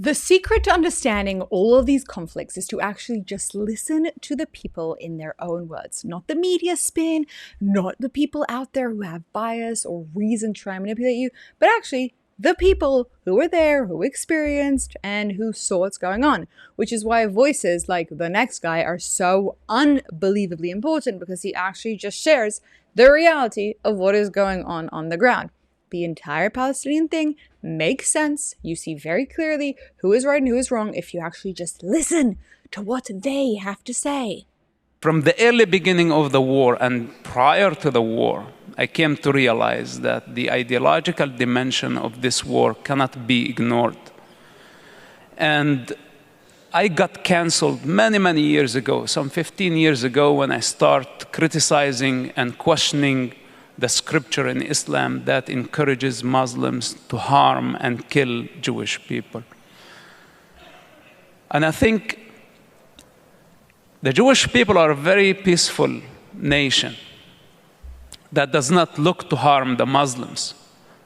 The secret to understanding all of these conflicts is to actually just listen to the people in their own words, not the media spin, not the people out there who have bias or reason to try and manipulate you, but actually the people who were there, who experienced, and who saw what's going on, which is why voices like the next guy are so unbelievably important, because he actually just shares the reality of what is going on the ground. The entire Palestinian thing makes sense. You see very clearly who is right and who is wrong if you actually just listen to what they have to say. From the early beginning of the war and prior to the war, I came to realize that the ideological dimension of this war cannot be ignored. And I got canceled many years ago, some 15 years ago, when I started criticizing and questioning the scripture in Islam that encourages Muslims to harm and kill Jewish people. And I think the Jewish people are a very peaceful nation that does not look to harm the Muslims.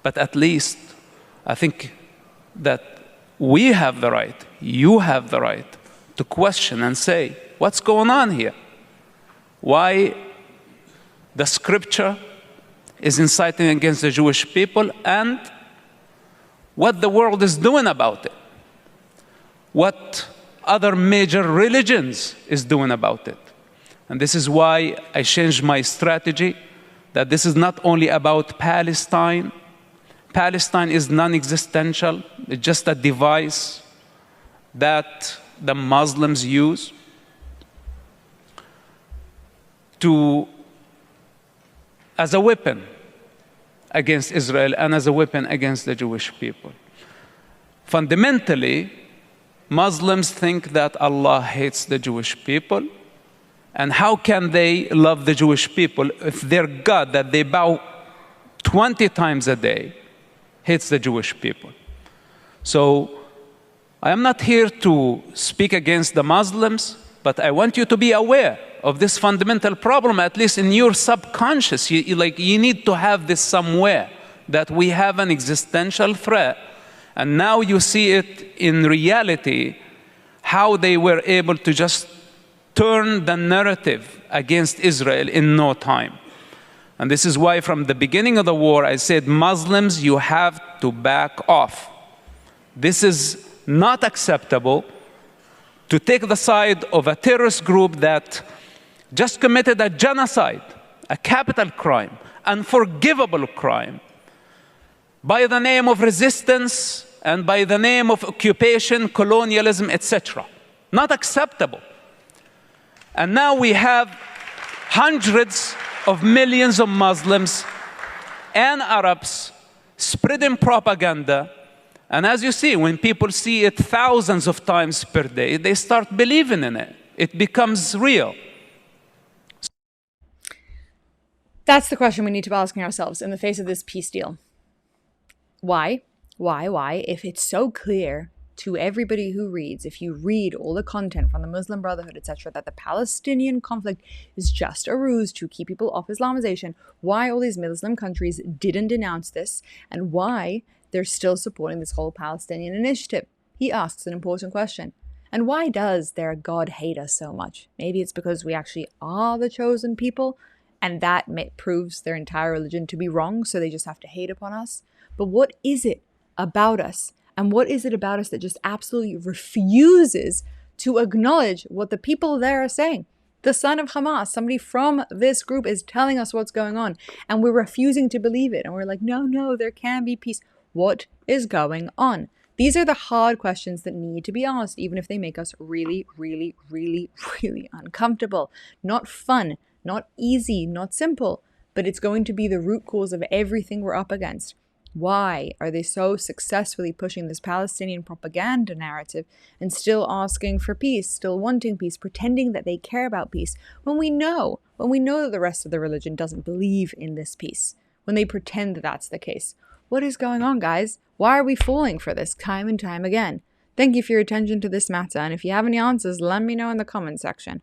But at least I think that we have the right, you have the right to question and say, what's going on here? Why the scripture is inciting against the Jewish people, and what the world is doing about it. What other major religions is doing about it. And this is why I changed my strategy, that this is not only about Palestine. Palestine is non-existential. It's just a device that the Muslims use as a weapon against Israel and as a weapon against the Jewish people. Fundamentally, Muslims think that Allah hates the Jewish people. And how can they love the Jewish people if their God that they bow 20 times a day hates the Jewish people? So I am not here to speak against the Muslims, but I want you to be aware of this fundamental problem, at least in your subconscious. You need to have this somewhere, that we have an existential threat. And now you see it in reality, how they were able to just turn the narrative against Israel in no time. And this is why from the beginning of the war, I said, Muslims, you have to back off. This is not acceptable to take the side of a terrorist group that just committed a genocide, a capital crime, unforgivable crime, by the name of resistance and by the name of occupation, colonialism, etc. Not acceptable. And now we have hundreds of millions of Muslims and Arabs spreading propaganda. And as you see, when people see it thousands of times per day, they start believing in it. It becomes real. That's the question we need to be asking ourselves in the face of this peace deal. Why? If it's so clear to everybody who reads, if you read all the content from the Muslim Brotherhood, etc., that the Palestinian conflict is just a ruse to keep people off Islamization, why all these Muslim countries didn't denounce this, and why they're still supporting this whole Palestinian initiative? He asks an important question. And why does their God hate us so much? Maybe it's because we actually are the chosen people, and that proves their entire religion to be wrong, so they just have to hate upon us. But what is it about us? And what is it about us that just absolutely refuses to acknowledge what the people there are saying? The son of Hamas, somebody from this group, is telling us what's going on, and we're refusing to believe it. And we're like, no, there can be peace. What is going on? These are the hard questions that need to be asked, even if they make us really uncomfortable. Not fun, not easy, not simple, but it's going to be the root cause of everything we're up against. Why are they so successfully pushing this Palestinian propaganda narrative and still asking for peace, still wanting peace, pretending that they care about peace, when we know that the rest of the religion doesn't believe in this peace, when they pretend that that's the case? What is going on, guys? Why are we falling for this time and time again? Thank you for your attention to this matter, and if you have any answers, let me know in the comment section.